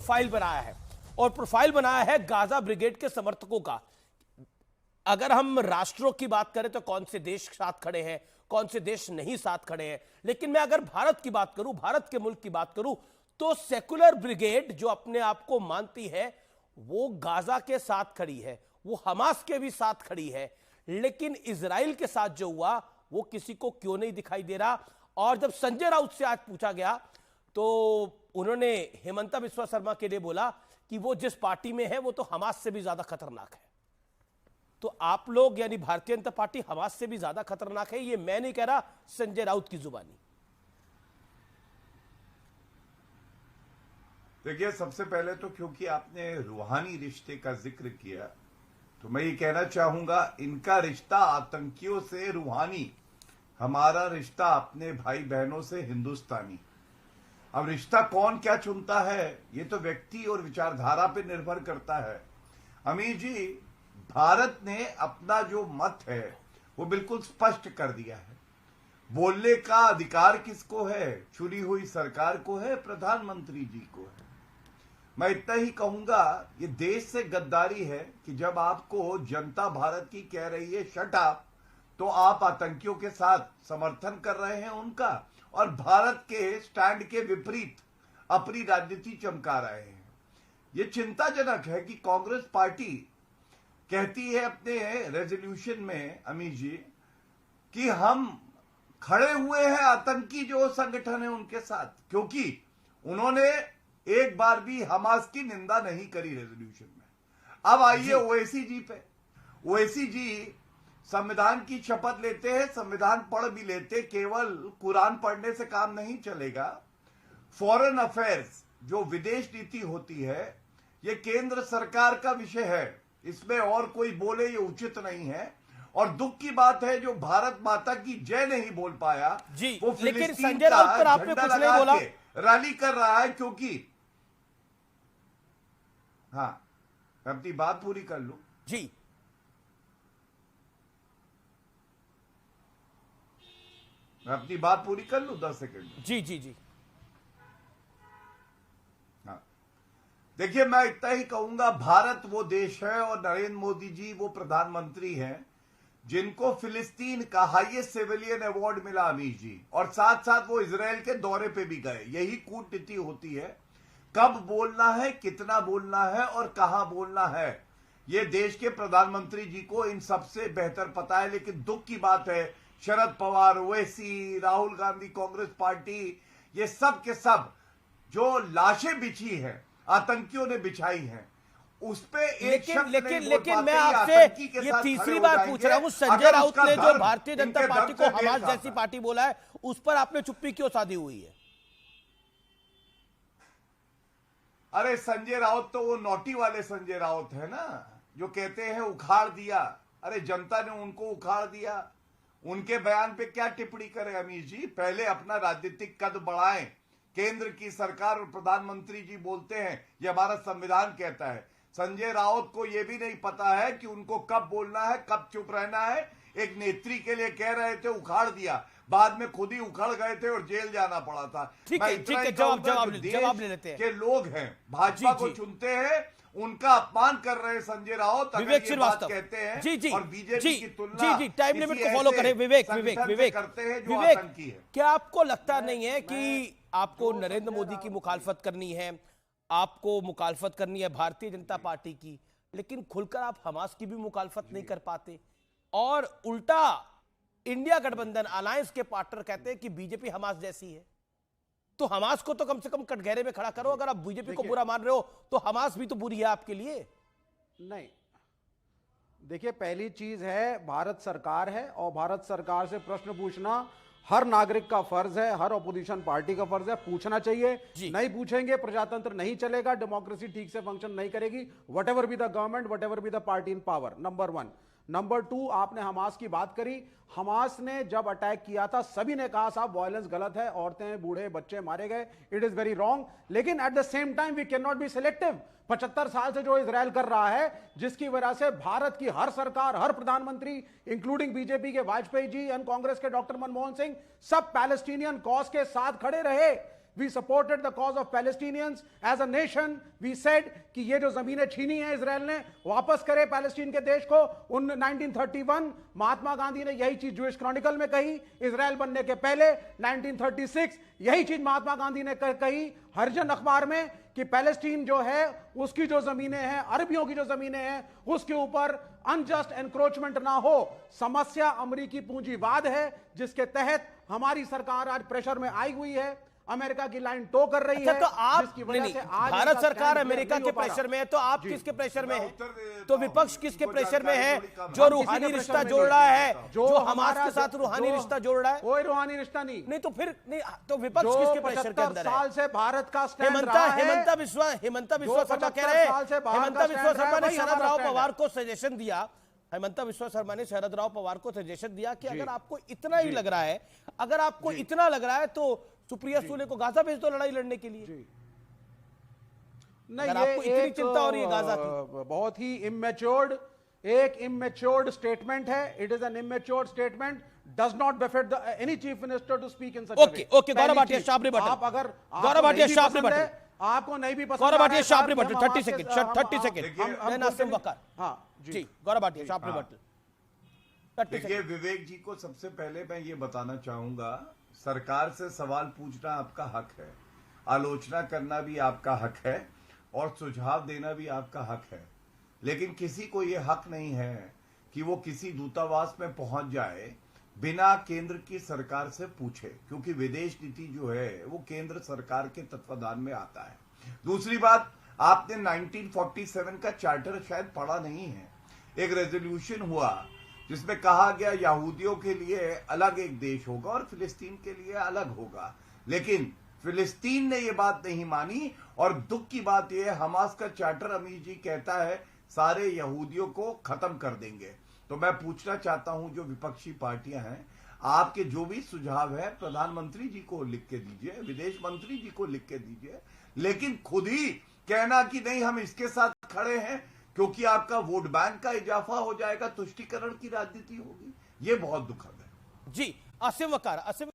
Profile बनाया है, और प्रोफाइल बनाया है गाजा ब्रिगेड के समर्थकों का। अगर हम राष्ट्रों की बात करें तो कौन से देश साथ खड़े हैं, कौन से देश नहीं साथ खड़े हैं, लेकिन मैं अगर भारत की बात करूं, भारत के मुल्क की बात करूं, तो सेकुलर ब्रिगेड जो अपने आप को मानती है वो गाजा के साथ खड़ी है, वो हमास के भी साथ खड़ी है। लेकिन इजराइल के साथ जो हुआ वो किसी को क्यों नहीं दिखाई दे रहा। और जब संजय राउत से आज पूछा गया तो उन्होंने हेमंता बिस्वा शर्मा के लिए बोला कि वो जिस पार्टी में है वो तो हमास से भी ज्यादा खतरनाक है। तो आप लोग यानी भारतीय जनता पार्टी हमास से भी ज्यादा खतरनाक है, ये मैं नहीं कह रहा, संजय राउत की जुबानी। देखिए, सबसे पहले तो क्योंकि आपने रूहानी रिश्ते का जिक्र किया तो मैं ये कहना चाहूंगा, इनका रिश्ता आतंकियों से रूहानी, हमारा रिश्ता अपने भाई बहनों से हिंदुस्तानी। अब रिश्ता कौन क्या चुनता है ये तो व्यक्ति और विचारधारा पे निर्भर करता है। अमीर जी, भारत ने अपना जो मत है वो बिल्कुल स्पष्ट कर दिया है। बोलने का अधिकार किसको है? चुनी हुई सरकार को है, प्रधानमंत्री जी को है। मैं इतना ही कहूंगा, ये देश से गद्दारी है कि जब आपको जनता भारत की कह रही है शट अप, तो आप आतंकियों के साथ समर्थन कर रहे हैं उनका, और भारत के स्टैंड के विपरीत अपनी राजनीति चमका रहे हैं। ये चिंताजनक है कि कांग्रेस पार्टी कहती है अपने रेजोल्यूशन में, अमीर जी, कि हम खड़े हुए हैं आतंकी जो संगठन है उनके साथ, क्योंकि उन्होंने एक बार भी हमास की निंदा नहीं करी रेजोल्यूशन में। अब आइए ओवैसी जी पे। ओवैसी जी संविधान की शपथ लेते हैं, संविधान पढ़ भी लेते, केवल कुरान पढ़ने से काम नहीं चलेगा। फॉरेन अफेयर्स जो विदेश नीति होती है ये केंद्र सरकार का विषय है, इसमें और कोई बोले ये उचित नहीं है। और दुख की बात है जो भारत माता की जय नहीं बोल पाया जी, वो लेकिन संजय राउत पर आपने कुछ नहीं बोला, रैली कर रहा है। क्योंकि हाँ, मैं अपनी बात पूरी कर लूं जी, मैं अपनी बात पूरी कर लूं 10 सेकंड। जी जी जी, हाँ, देखिए, मैं इतना ही कहूंगा, भारत वो देश है और नरेंद्र मोदी जी वो प्रधानमंत्री हैं जिनको फिलिस्तीन का हाईएस्ट सिविलियन अवार्ड मिला, अमीर जी, और साथ साथ वो इजराइल के दौरे पे भी गए। यही कूटनीति होती है, कब बोलना है, कितना बोलना है और कहां बोलना है, ये देश के प्रधानमंत्री जी को इन सबसे बेहतर पता है। लेकिन दुख की बात है, शरद पवार, ओवैसी, राहुल गांधी, कांग्रेस पार्टी, ये सब के सब जो लाशें बिछी हैं, आतंकियों ने बिछाई हैं, उस पे एक शब्द लेकिन मैं आपसे ये तीसरी बार पूछ रहा हूं, संजय राउत ने जो भारतीय जनता पार्टी को हमास जैसी पार्टी बोला है उस पर आपने चुप्पी क्यों साधी हुई है? अरे संजय राउत तो वो नोटी वाले संजय राउत है ना, जो कहते हैं उखाड़ दिया। अरे जनता ने उनको उखाड़ दिया, उनके बयान पे क्या टिप्पणी करें अमीर जी? पहले अपना राजनीतिक कद बढ़ाएं। केंद्र की सरकार और प्रधानमंत्री जी बोलते हैं ये हमारा संविधान कहता है। संजय राउत को यह भी नहीं पता है कि उनको कब बोलना है, कब चुप रहना है। एक नेत्री के लिए कह रहे थे उखाड़ दिया, बाद में खुद ही उखड़ गए थे और जेल जाना पड़ा था। ठीक है, जवाब ले लेते हैं। के लोग हैं, भाजपा को चुनते हैं, उनका अपमान कर रहे हैं संजय राउत विवेक श्रीवास्तव कहते हैं। जी जी, और बीजेपी की तुलना जी टाइम लिमिट को फॉलो करें। विवेक करते हैं जो आतंकी है। क्या आपको लगता नहीं है कि आपको नरेंद्र मोदी की मुखालफत करनी है, आपको मुखालफत करनी है भारतीय जनता पार्टी की, लेकिन खुलकर आप हमास की भी मुखालफत नहीं कर पाते, और उल्टा इंडिया गठबंधन अलायंस के पार्टनर कहते हैं कि बीजेपी हमास जैसी है? तो हमास को तो कम से कम कटघरे में खड़ा करो। अगर आप बीजेपी को बुरा मान रहे हो तो हमास भी तो बुरी है आपके लिए। नहीं, देखिए, पहली चीज है भारत सरकार है, और भारत सरकार से प्रश्न पूछना हर नागरिक का फर्ज है, हर अपोजिशन पार्टी का फर्ज है, पूछना चाहिए। नहीं पूछेंगे प्रजातंत्र नहीं चलेगा, डेमोक्रेसी ठीक से फंक्शन नहीं करेगी, what ever be the government, what ever be the party in power. Number 1। Number 2, आपने हमास की बात करी। हमास ने जब अटैक किया था सभी ने कहा साहब वायलेंस गलत है, औरतें, बूढ़े, बच्चे मारे गए, इट इज वेरी रॉन्ग। लेकिन at the same time we can not be selective. 75 साल से जो इजराइल कर रहा है, जिसकी वजह से भारत की हर सरकार, हर प्रधानमंत्री, इंक्लूडिंग बीजेपी के वाजपेयी जी एंड कांग्रेस के डॉक्टर मनमोहन सिंह, सब पैलेस्टीनियन कॉज के साथ खड़े रहे। We supported the cause of Palestinians as a nation. We said कि ये जो जमीनें छीनी है इसराइल ने, वापस करे पैलेस्टीन के देश को। 1931 महात्मा गांधी ने यही चीज जूइश क्रॉनिकल में कही, इसराइल बनने के पहले 1936 यही चीज महात्मा गांधी ने कही हरिजन अखबार में कि पैलेस्टीन जो है उसकी जो जमीनें हैं, अरबियों की जो जमीनें हैं, उसके ऊपर अनजस्ट एनक्रोचमेंट ना हो। समस्या अमेरिकी पूंजीवाद है जिसके तहत हमारी सरकार आज प्रेशर में आई हुई है, अमेरिका की लाइन टो कर रही है। तो आप जिसकी वजह नहीं, से आज भारत इनका सरकार stand अमेरिका clear के नहीं हो पा प्रेशर रहा। में है, तो आप जी। किसके प्रेशर में है? उत्तर दे देता तो हूं। विपक्ष किसके इनको प्रेशर में है? जानकारी थोड़ी कम जो है। रूहानी किसी के रिश्ता प्रेशर में जोड़ नहीं रहा है। है, जो हमास हमारा के साथ रूहानी रिश्ता जोड़ रहा है, कोई रूहानी रिश्ता नहीं। नहीं तो फिर नहीं, तो विपक्ष जो किसके प्रेशर के 75 अंदर है? साल से भारत का स्टैंड हेमंता रहा है, हेमंता विश्वा शर्मा कह रहे हैं, 75 साल से बाहर हेमंता का विश्वा stand शर्मा है, ने वही शरद हमारा राव stand है। पवार को सजेशन दिया, हेमंता विश्वा शर्मा ने शरद राव पवार को सजेशन दिया कि अगर आपको इतना ही लग रहा है, अगर आपको इतना लग रहा है तो सुप्रिया सुले को गाजा भेज दो लड़ाई लड़ने के लिए। नहीं, अगर आपको इतनी एक, चिंता हो रही है गाजा की, बहुत ही इमेच्योर्ड स्टेटमेंट है। It is an immatured statement, does not befit any chief minister to speak in such okay okay, Gaurav Bhatia Shah rebuttal, आप अगर गौरव भाटिया शाह रिबटल, आपको नहीं भी पसंद, गौरव भाटिया शाह आ रहा है, रिबटल, 30 सेकंड, 30 सेकंड, देखिए, मैं नासिम वकार, हाँ जी गौरव भाटिया शाह रिबटल, 30 देखिए सेकंड। विवेक जी को सबसे पहले मैं ये बताना चाहूंगा, सरकार से सवाल पूछना आपका हक है, आलोचना करना भी आपका हक है और सुझाव देना भी आपका हक है, लेकिन किसी को ये हक नहीं है कि वो किसी दूतावास में पहुंच जाए बिना केंद्र की सरकार से पूछे, क्योंकि विदेश नीति जो है वो केंद्र सरकार के तत्वाधान में आता है। दूसरी बात, आपने 1947 का चार्टर शायद पढ़ा नहीं है। एक रेजोल्यूशन हुआ जिसमें कहा गया यहूदियों के लिए अलग एक देश होगा और फिलिस्तीन के लिए अलग होगा, लेकिन फिलिस्तीन ने यह बात नहीं मानी। और दुख की बात यह है, हमास का चार्टर अमीर जी कहता है सारे यहूदियों को खत्म कर देंगे। तो मैं पूछना चाहता हूं, जो विपक्षी पार्टियां हैं, आपके जो भी सुझाव है प्रधानमंत्री जी को लिख के दीजिए, विदेश मंत्री जी को लिख के दीजिए, लेकिन खुद ही कहना कि नहीं हम इसके साथ खड़े हैं क्योंकि आपका वोट बैंक का इजाफा हो जाएगा, तुष्टीकरण की राजनीति होगी, ये बहुत दुखद है। जी आसिम वकार, आसिम